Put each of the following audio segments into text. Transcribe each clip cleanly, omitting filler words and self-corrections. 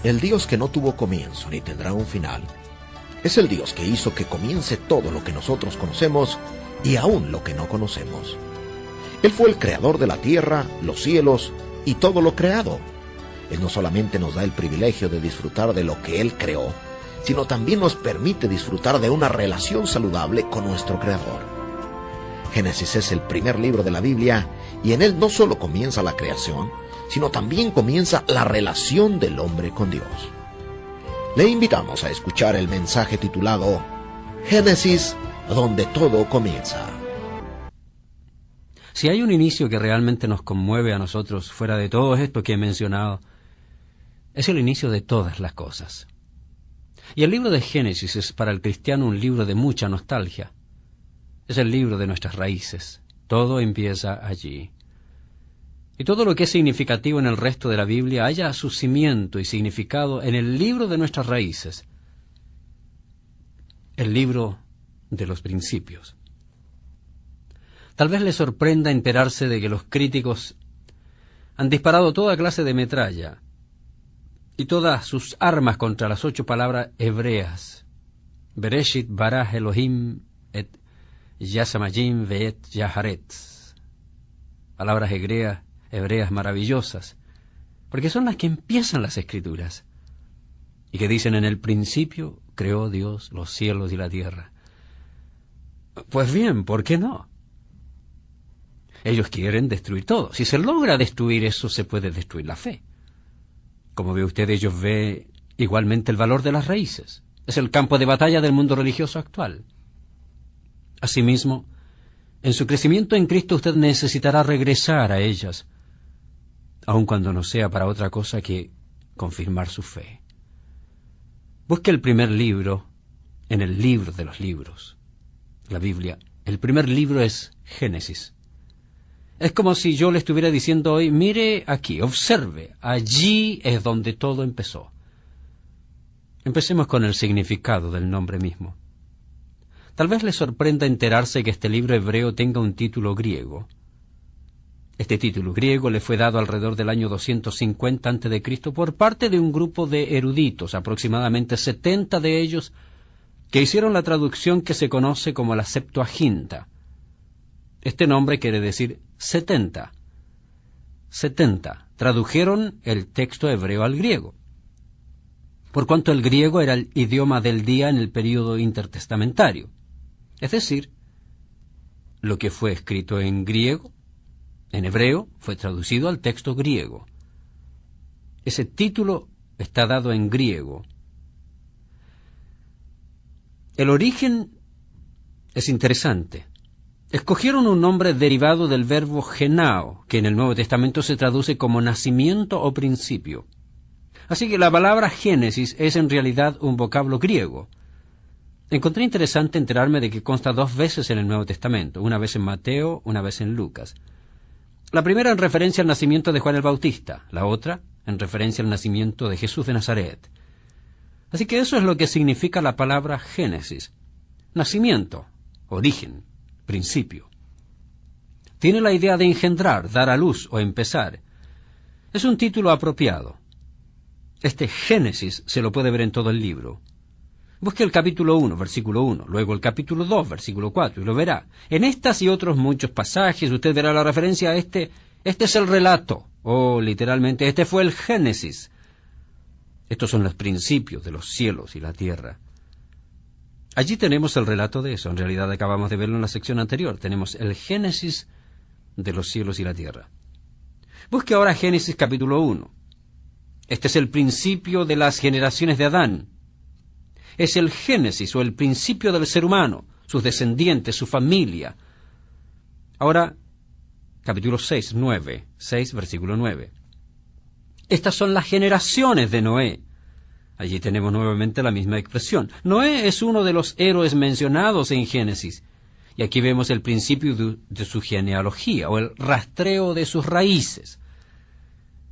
El Dios que no tuvo comienzo ni tendrá un final, es el Dios que hizo que comience todo lo que nosotros conocemos y aún lo que no conocemos. Él fue el creador de la tierra, los cielos y todo lo creado. Él no solamente nos da el privilegio de disfrutar de lo que Él creó, sino también nos permite disfrutar de una relación saludable con nuestro Creador. Génesis es el primer libro de la Biblia y en él no solo comienza la creación, sino también comienza la relación del hombre con Dios. Le invitamos a escuchar el mensaje titulado Génesis, donde todo comienza. Si hay un inicio que realmente nos conmueve a nosotros, fuera de todo esto que he mencionado, es el inicio de todas las cosas. Y el libro de Génesis es para el cristiano un libro de mucha nostalgia. Es el libro de nuestras raíces. Todo empieza allí. Y todo lo que es significativo en el resto de la Biblia halla su cimiento y significado en el libro de nuestras raíces. El libro de los principios. Tal vez le sorprenda enterarse de que los críticos han disparado toda clase de metralla y todas sus armas contra las 8 palabras hebreas. Bereshit bara Elohim et Yasamayim veet Yaharetz. Palabras hebreas maravillosas, porque son las que empiezan las Escrituras, y que dicen: en el principio creó Dios los cielos y la tierra. Pues bien, ¿por qué no? Ellos quieren destruir todo. Si se logra destruir eso, se puede destruir la fe. Como ve usted, ellos ven igualmente el valor de las raíces. Es el campo de batalla del mundo religioso actual. Asimismo, en su crecimiento en Cristo usted necesitará regresar a ellas, aun cuando no sea para otra cosa que confirmar su fe. Busque el primer libro en el libro de los libros, la Biblia. El primer libro es Génesis. Es como si yo le estuviera diciendo hoy: mire aquí, observe, allí es donde todo empezó. Empecemos con el significado del nombre mismo. Tal vez le sorprenda enterarse que este libro hebreo tenga un título griego. Este título griego le fue dado alrededor del año 250 a.C. por parte de un grupo de eruditos, aproximadamente 70 de ellos, que hicieron la traducción que se conoce como la Septuaginta. Este nombre quiere decir 70. 70. Tradujeron el texto hebreo al griego, por cuanto el griego era el idioma del día en el período intertestamentario. Es decir, lo que fue escrito en griego, en hebreo, fue traducido al texto griego. Ese título está dado en griego. El origen es interesante. Escogieron un nombre derivado del verbo genao, que en el Nuevo Testamento se traduce como nacimiento o principio. Así que la palabra Génesis es en realidad un vocablo griego. Encontré interesante enterarme de que consta 2 veces en el Nuevo Testamento, una vez en Mateo, una vez en Lucas. La primera en referencia al nacimiento de Juan el Bautista, la otra en referencia al nacimiento de Jesús de Nazaret. Así que eso es lo que significa la palabra Génesis: nacimiento, origen, principio. Tiene la idea de engendrar, dar a luz o empezar. Es un título apropiado. Este Génesis se lo puede ver en todo el libro. Busque el capítulo 1, versículo 1, luego el capítulo 2, versículo 4, y lo verá. En estas y otros muchos pasajes usted verá la referencia a este es el relato, o literalmente, este fue el Génesis. Estos son los principios de los cielos y la tierra. Allí tenemos el relato de eso. En realidad acabamos de verlo en la sección anterior. Tenemos el Génesis de los cielos y la tierra. Busque ahora Génesis capítulo 1. Este es el principio de las generaciones de Adán. Es el Génesis o el principio del ser humano, sus descendientes, su familia. Ahora, capítulo 6, versículo 9. Estas son las generaciones de Noé. Allí tenemos nuevamente la misma expresión. Noé es uno de los héroes mencionados en Génesis. Y aquí vemos el principio de su genealogía, o el rastreo de sus raíces.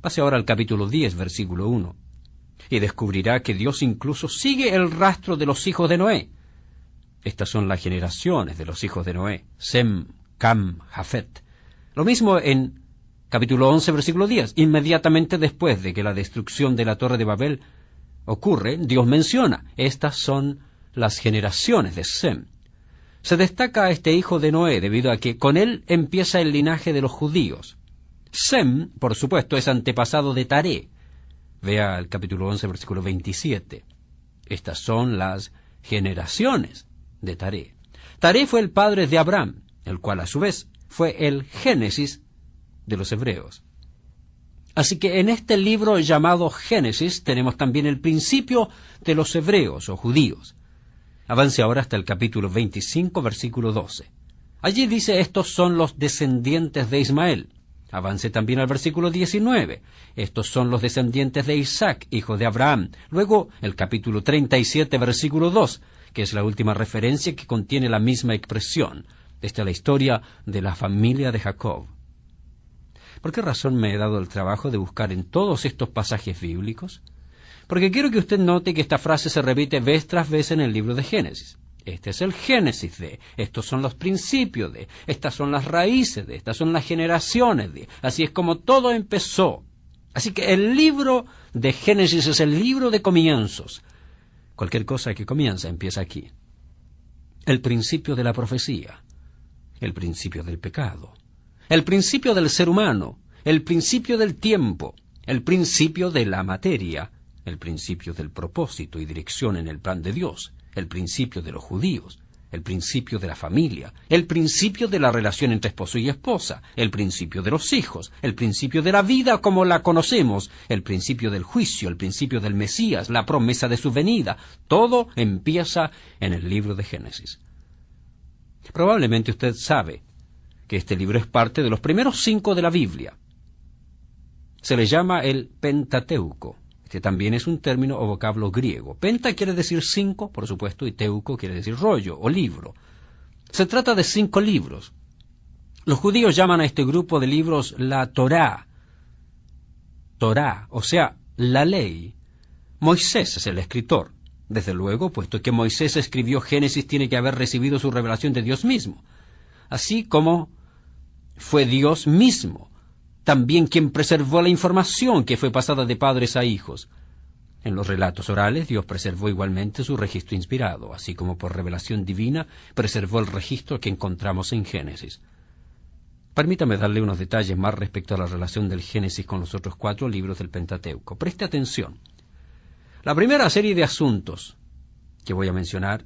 Pase ahora al capítulo 10, versículo 1. Y descubrirá que Dios incluso sigue el rastro de los hijos de Noé. Estas son las generaciones de los hijos de Noé: Sem, Cam, Jafet. Lo mismo en capítulo 11, versículo 10. Inmediatamente después de que la destrucción de la Torre de Babel, ocurre, Dios menciona, estas son las generaciones de Sem. Se destaca a este hijo de Noé debido a que con él empieza el linaje de los judíos. Sem, por supuesto, es antepasado de Taré. Vea el capítulo 11, versículo 27. Estas son las generaciones de Taré. Taré fue el padre de Abraham, el cual a su vez fue el Génesis de los hebreos. Así que en este libro llamado Génesis tenemos también el principio de los hebreos o judíos. Avance ahora hasta el capítulo 25, versículo 12. Allí dice, estos son los descendientes de Ismael. Avance también al versículo 19. Estos son los descendientes de Isaac, hijo de Abraham. Luego, el capítulo 37, versículo 2, que es la última referencia que contiene la misma expresión. Esta es la historia de la familia de Jacob. ¿Por qué razón me he dado el trabajo de buscar en todos estos pasajes bíblicos? Porque quiero que usted note que esta frase se repite vez tras vez en el libro de Génesis. Este es el Génesis de, estos son los principios de, estas son las raíces de, estas son las generaciones de. Así es como todo empezó. Así que el libro de Génesis es el libro de comienzos. Cualquier cosa que comienza empieza aquí. El principio de la profecía, el principio del pecado, el principio del ser humano, el principio del tiempo, el principio de la materia, el principio del propósito y dirección en el plan de Dios, el principio de los judíos, el principio de la familia, el principio de la relación entre esposo y esposa, el principio de los hijos, el principio de la vida como la conocemos, el principio del juicio, el principio del Mesías, la promesa de su venida. Todo empieza en el libro de Génesis. Probablemente usted sabe que este libro es parte de los primeros 5 de la Biblia. Se le llama el Pentateuco. Este también es un término o vocablo griego. Penta quiere decir 5, por supuesto, y teuco quiere decir rollo o libro. Se trata de 5 libros. Los judíos llaman a este grupo de libros la Torá. Torá, o sea, la ley. Moisés es el escritor. Desde luego, puesto que Moisés escribió Génesis, tiene que haber recibido su revelación de Dios mismo. Así como fue Dios mismo también quien preservó la información que fue pasada de padres a hijos. En los relatos orales, Dios preservó igualmente su registro inspirado, así como por revelación divina preservó el registro que encontramos en Génesis. Permítame darle unos detalles más respecto a la relación del Génesis con los otros 4 libros del Pentateuco. Preste atención. La primera serie de asuntos que voy a mencionar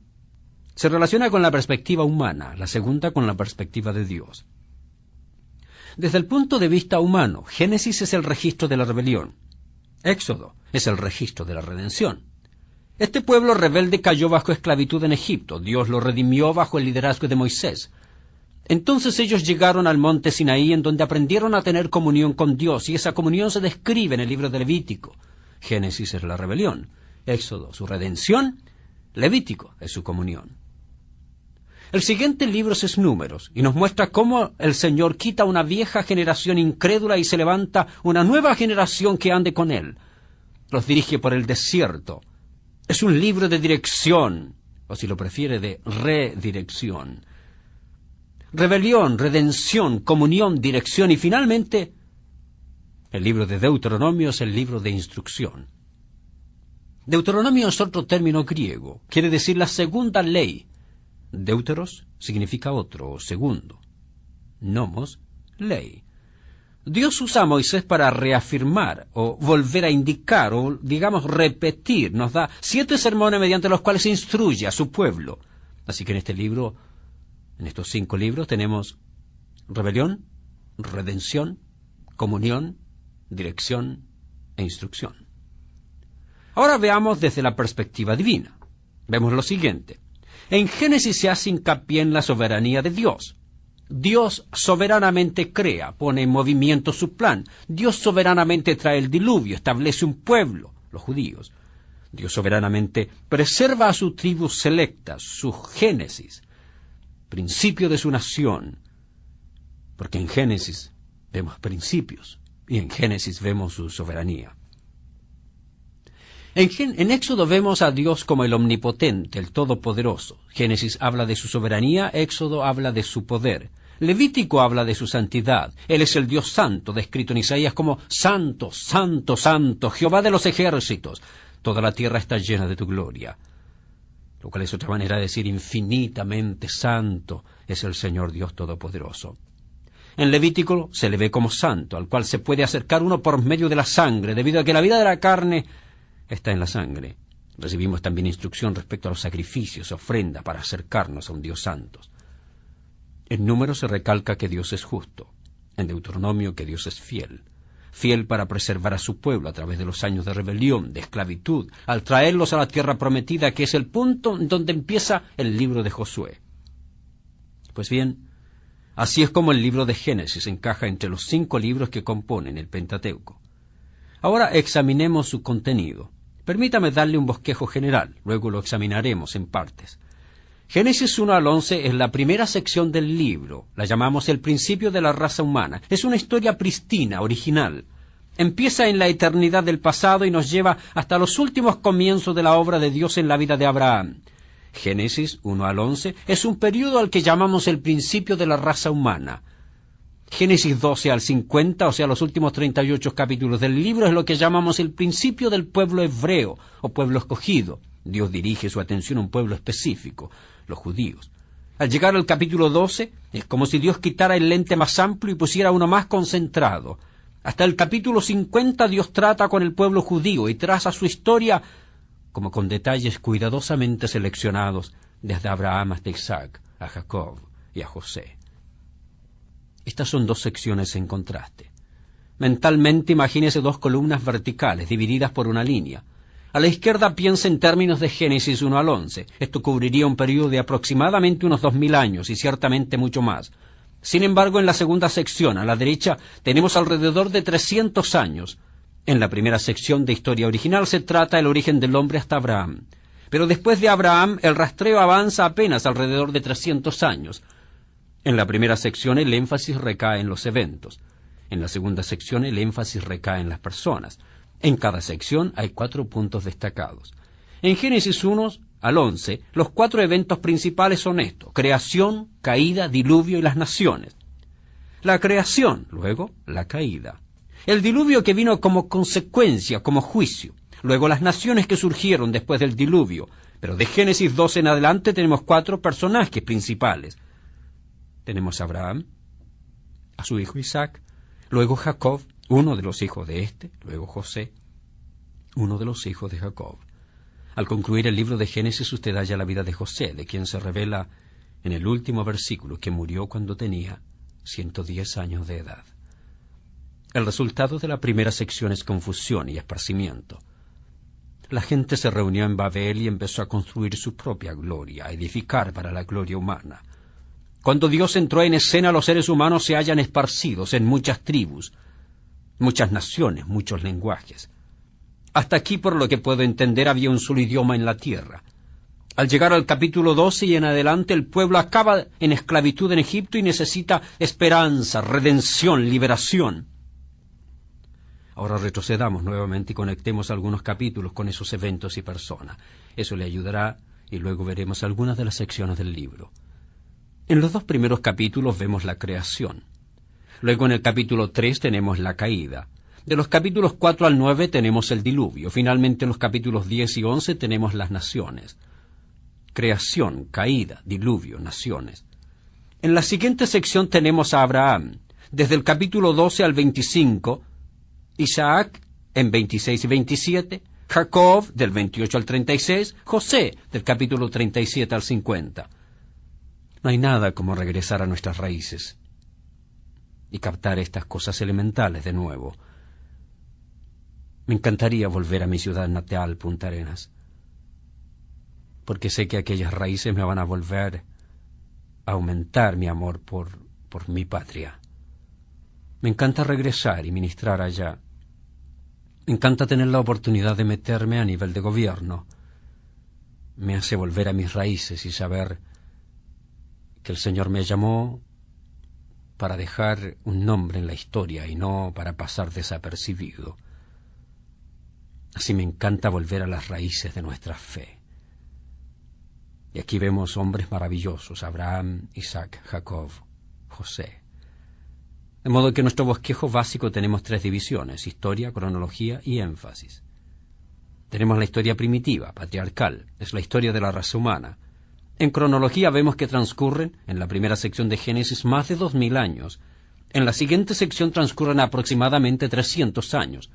se relaciona con la perspectiva humana, la segunda con la perspectiva de Dios. Desde el punto de vista humano, Génesis es el registro de la rebelión. Éxodo es el registro de la redención. Este pueblo rebelde cayó bajo esclavitud en Egipto. Dios lo redimió bajo el liderazgo de Moisés. Entonces ellos llegaron al monte Sinaí, en donde aprendieron a tener comunión con Dios, y esa comunión se describe en el libro de Levítico. Génesis es la rebelión, Éxodo su redención, Levítico es su comunión. El siguiente libro es Números, y nos muestra cómo el Señor quita una vieja generación incrédula y se levanta una nueva generación que ande con Él. Los dirige por el desierto. Es un libro de dirección, o si lo prefiere, de redirección. Rebelión, redención, comunión, dirección, y finalmente, el libro de Deuteronomio es el libro de instrucción. Deuteronomio es otro término griego, quiere decir la segunda ley. Deuteros significa otro o segundo. Nomos, ley. Dios usa a Moisés para reafirmar o volver a indicar o, digamos, repetir. Nos da 7 sermones mediante los cuales instruye a su pueblo. Así que en este libro, en estos 5 libros, tenemos rebelión, redención, comunión, dirección e instrucción. Ahora veamos desde la perspectiva divina. Vemos lo siguiente. En Génesis se hace hincapié en la soberanía de Dios. Dios soberanamente crea, pone en movimiento su plan. Dios soberanamente trae el diluvio, establece un pueblo, los judíos. Dios soberanamente preserva a su tribu selecta, su Génesis, principio de su nación. Porque en Génesis vemos principios y en Génesis vemos su soberanía. En Éxodo vemos a Dios como el omnipotente, el todopoderoso. Génesis habla de su soberanía, Éxodo habla de su poder. Levítico habla de su santidad. Él es el Dios santo, descrito en Isaías como santo, santo, santo, Jehová de los ejércitos. Toda la tierra está llena de tu gloria. Lo cual es otra manera de decir infinitamente santo es el Señor Dios Todopoderoso. En Levítico se le ve como santo, al cual se puede acercar uno por medio de la sangre, debido a que la vida de la carne está en la sangre. Recibimos también instrucción respecto a los sacrificios, ofrendas, para acercarnos a un Dios santo. En Números se recalca que Dios es justo. En Deuteronomio que Dios es fiel. Fiel para preservar a su pueblo a través de los años de rebelión, de esclavitud, al traerlos a la tierra prometida, que es el punto en donde empieza el libro de Josué. Pues bien, así es como el libro de Génesis encaja entre los 5 libros que componen el Pentateuco. Ahora examinemos su contenido. Permítame darle un bosquejo general, luego lo examinaremos en partes. Génesis 1 al 11 es la primera sección del libro, la llamamos el principio de la raza humana. Es una historia prístina, original. Empieza en la eternidad del pasado y nos lleva hasta los últimos comienzos de la obra de Dios en la vida de Abraham. Génesis 1 al 11 es un periodo al que llamamos el principio de la raza humana. Génesis 12 al 50, o sea, los últimos 38 capítulos del libro, es lo que llamamos el principio del pueblo hebreo, o pueblo escogido. Dios dirige su atención a un pueblo específico, los judíos. Al llegar al capítulo 12, es como si Dios quitara el lente más amplio y pusiera uno más concentrado. Hasta el capítulo 50 Dios trata con el pueblo judío y traza su historia como con detalles cuidadosamente seleccionados desde Abraham hasta Isaac, a Jacob y a José. Estas son 2 secciones en contraste. Mentalmente imagínese 2 columnas verticales divididas por una línea. A la izquierda piensa en términos de Génesis 1 al 11. Esto cubriría un periodo de aproximadamente unos 2000 años y ciertamente mucho más. Sin embargo, en la segunda sección, a la derecha, tenemos alrededor de 300 años. En la primera sección de historia original se trata el origen del hombre hasta Abraham. Pero después de Abraham, el rastreo avanza apenas alrededor de 300 años. En la primera sección el énfasis recae en los eventos. En la segunda sección el énfasis recae en las personas. En cada sección hay 4 puntos destacados. En Génesis 1 al 11, los 4 eventos principales son estos: creación, caída, diluvio y las naciones. La creación, luego la caída. El diluvio que vino como consecuencia, como juicio. Luego las naciones que surgieron después del diluvio. Pero de Génesis 12 en adelante tenemos 4 personajes principales. Tenemos a Abraham, a su hijo Isaac, luego Jacob, uno de los hijos de este, luego José, uno de los hijos de Jacob. Al concluir el libro de Génesis usted halla la vida de José, de quien se revela en el último versículo que murió cuando tenía 110 años de edad. El resultado de la primera sección es confusión y esparcimiento. La gente se reunió en Babel y empezó a construir su propia gloria, a edificar para la gloria humana. Cuando Dios entró en escena, los seres humanos se hallan esparcidos en muchas tribus, muchas naciones, muchos lenguajes. Hasta aquí, por lo que puedo entender, había un solo idioma en la tierra. Al llegar al capítulo 12 y en adelante, el pueblo acaba en esclavitud en Egipto y necesita esperanza, redención, liberación. Ahora retrocedamos nuevamente y conectemos algunos capítulos con esos eventos y personas. Eso le ayudará y luego veremos algunas de las secciones del libro. En los 2 primeros capítulos vemos la creación. Luego en el capítulo 3 tenemos la caída. De los capítulos 4 al 9 tenemos el diluvio. Finalmente en los capítulos 10 y 11 tenemos las naciones. Creación, caída, diluvio, naciones. En la siguiente sección tenemos a Abraham. Desde el capítulo 12 al 25, Isaac en 26 y 27, Jacob del 28 al 36, José del capítulo 37 al 50. No hay nada como regresar a nuestras raíces y captar estas cosas elementales de nuevo. Me encantaría volver a mi ciudad natal, Punta Arenas, porque sé que aquellas raíces me van a volver a aumentar mi amor por mi patria. Me encanta regresar y ministrar allá. Me encanta tener la oportunidad de meterme a nivel de gobierno. Me hace volver a mis raíces y saber que el Señor me llamó para dejar un nombre en la historia y no para pasar desapercibido. Así me encanta volver a las raíces de nuestra fe. Y aquí vemos hombres maravillosos: Abraham, Isaac, Jacob, José. De modo que en nuestro bosquejo básico tenemos 3 divisiones: historia, cronología y énfasis. Tenemos la historia primitiva, patriarcal, es la historia de la raza humana. En cronología vemos que transcurren, en la primera sección de Génesis, más de 2000 años. En la siguiente sección transcurren aproximadamente 300 años.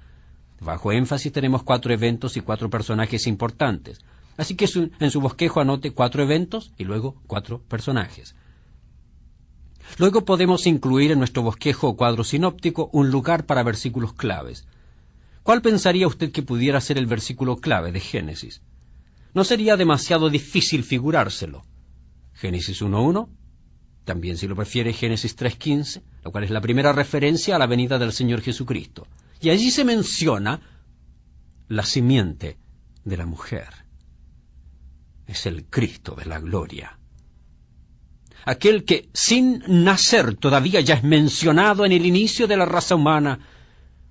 Bajo énfasis tenemos 4 eventos y 4 personajes importantes. Así que en su bosquejo anote 4 eventos y luego 4 personajes. Luego podemos incluir en nuestro bosquejo o cuadro sinóptico un lugar para versículos claves. ¿Cuál pensaría usted que pudiera ser el versículo clave de Génesis? No sería demasiado difícil figurárselo. Génesis 1:1, también si lo prefiere Génesis 3:15, lo cual es la primera referencia a la venida del Señor Jesucristo. Y allí se menciona la simiente de la mujer. Es el Cristo de la gloria. Aquel que sin nacer todavía ya es mencionado en el inicio de la raza humana,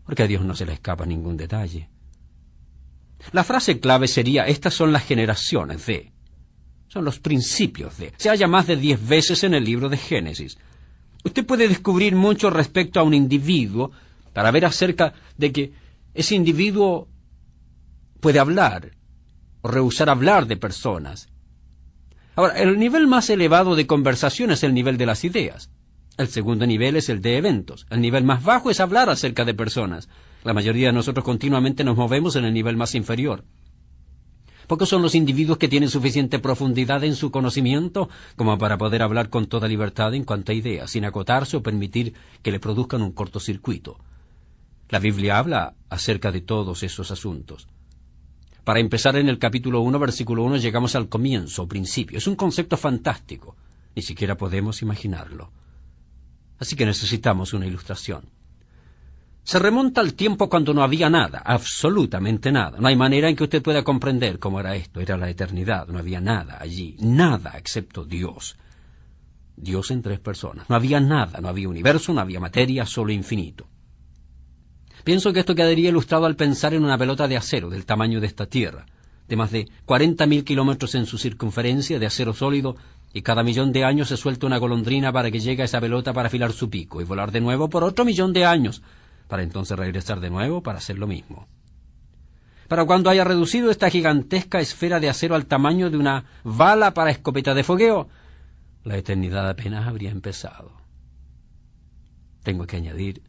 porque a Dios no se le escapa ningún detalle. La frase clave sería: estas son las generaciones de, son los principios de. Se halla más de 10 veces en el libro de Génesis. Usted puede descubrir mucho respecto a un individuo para ver acerca de que ese individuo puede hablar o rehusar hablar de personas. Ahora, el nivel más elevado de conversación es el nivel de las ideas. El segundo nivel es el de eventos. El nivel más bajo es hablar acerca de personas. La mayoría de nosotros continuamente nos movemos en el nivel más inferior. Pocos son los individuos que tienen suficiente profundidad en su conocimiento como para poder hablar con toda libertad en cuanto a ideas, sin acotarse o permitir que le produzcan un cortocircuito. La Biblia habla acerca de todos esos asuntos. Para empezar, en el capítulo 1, versículo 1, llegamos al comienzo, o principio. Es un concepto fantástico. Ni siquiera podemos imaginarlo. Así que necesitamos una ilustración. Se remonta al tiempo cuando no había nada, absolutamente nada. No hay manera en que usted pueda comprender cómo era esto. Era la eternidad, no había nada allí, nada excepto Dios. Dios en 3 personas. No había nada, no había universo, no había materia, solo infinito. Pienso que esto quedaría ilustrado al pensar en una pelota de acero del tamaño de esta Tierra, de más de 40.000 kilómetros en su circunferencia, de acero sólido, y cada 1.000.000 de años se suelta una golondrina para que llegue a esa pelota para afilar su pico y volar de nuevo por otro 1.000.000 de años, para entonces regresar de nuevo para hacer lo mismo. Para cuando haya reducido esta gigantesca esfera de acero al tamaño de una bala para escopeta de fogueo, la eternidad apenas habría empezado. Tengo que añadir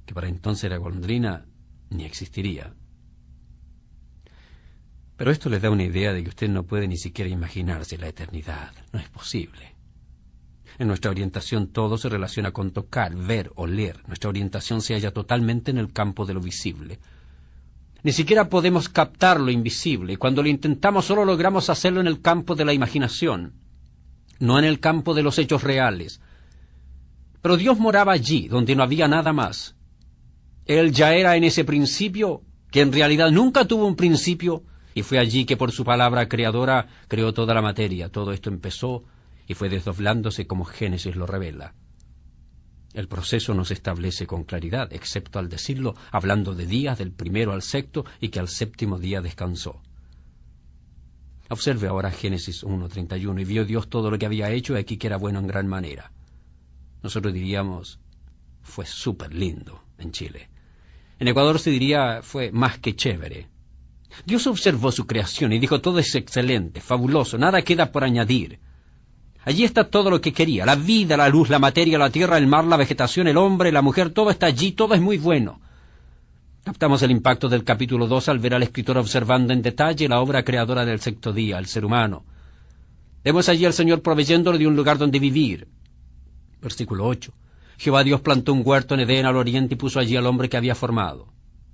que para entonces la golondrina ni existiría. Pero esto les da una idea de que usted no puede ni siquiera imaginarse la eternidad. No es posible. En nuestra orientación todo se relaciona con tocar, ver, oler. Nuestra orientación se halla totalmente en el campo de lo visible. Ni siquiera podemos captar lo invisible, y cuando lo intentamos solo logramos hacerlo en el campo de la imaginación, no en el campo de los hechos reales. Pero Dios moraba allí, donde no había nada más. Él ya era en ese principio, que en realidad nunca tuvo un principio, y fue allí que por su palabra creadora creó toda la materia. Todo esto empezó y fue desdoblándose como Génesis lo revela. El proceso no se establece con claridad, excepto al decirlo, hablando de días del primero al sexto, y que al séptimo día descansó. Observe ahora Génesis 1:31, y vio Dios todo lo que había hecho, y aquí que era bueno en gran manera. Nosotros diríamos, fue súper lindo en Chile. En Ecuador se diría, fue más que chévere. Dios observó su creación y dijo, todo es excelente, fabuloso, nada queda por añadir. Allí está todo lo que quería, la vida, la luz, la materia, la tierra, el mar, la vegetación, el hombre, la mujer, todo está allí, todo es muy bueno. Captamos el impacto del capítulo 2 al ver al escritor observando en detalle la obra creadora del sexto día, el ser humano. Vemos allí al Señor proveyéndole de un lugar donde vivir. Versículo 8. Jehová Dios plantó un huerto en Edén al oriente y puso allí al hombre que había formado.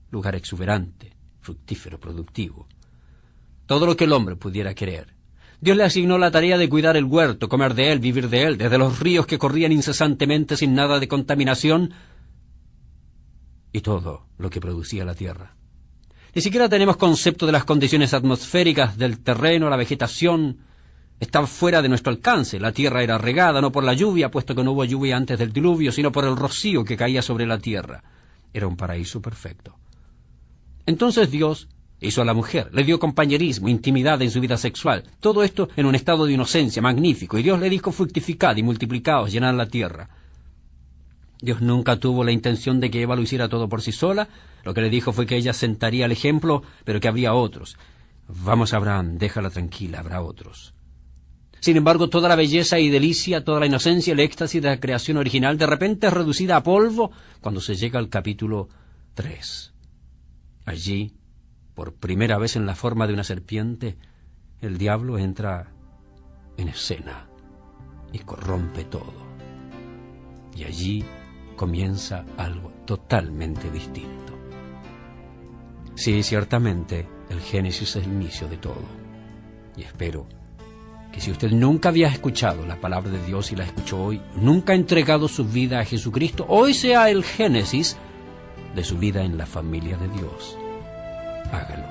Lugar exuberante, fructífero, productivo. Todo lo que el hombre pudiera querer. Dios le asignó la tarea de cuidar el huerto, comer de él, vivir de él, desde los ríos que corrían incesantemente sin nada de contaminación, y todo lo que producía la tierra. Ni siquiera tenemos concepto de las condiciones atmosféricas del terreno, la vegetación estaba fuera de nuestro alcance. La tierra era regada no por la lluvia, puesto que no hubo lluvia antes del diluvio, sino por el rocío que caía sobre la tierra. Era un paraíso perfecto. Entonces Dios hizo a la mujer, le dio compañerismo, intimidad en su vida sexual, todo esto en un estado de inocencia magnífico, y Dios le dijo, fructificad y multiplicaos, llenad la tierra. Dios nunca tuvo la intención de que Eva lo hiciera todo por sí sola. Lo que le dijo fue que ella sentaría el ejemplo, pero que habría otros. Vamos, Abraham, déjala tranquila, habrá otros. Sin embargo, toda la belleza y delicia, toda la inocencia, el éxtasis de la creación original, de repente es reducida a polvo cuando se llega al capítulo 3. Allí, por primera vez en la forma de una serpiente, el diablo entra en escena y corrompe todo. Y allí comienza algo totalmente distinto. Sí, ciertamente, el Génesis es el inicio de todo. Y espero que si usted nunca había escuchado la palabra de Dios y la escuchó hoy, nunca ha entregado su vida a Jesucristo, hoy sea el Génesis de su vida en la familia de Dios. Hágalo.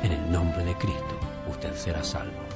En el nombre de Cristo, usted será salvo.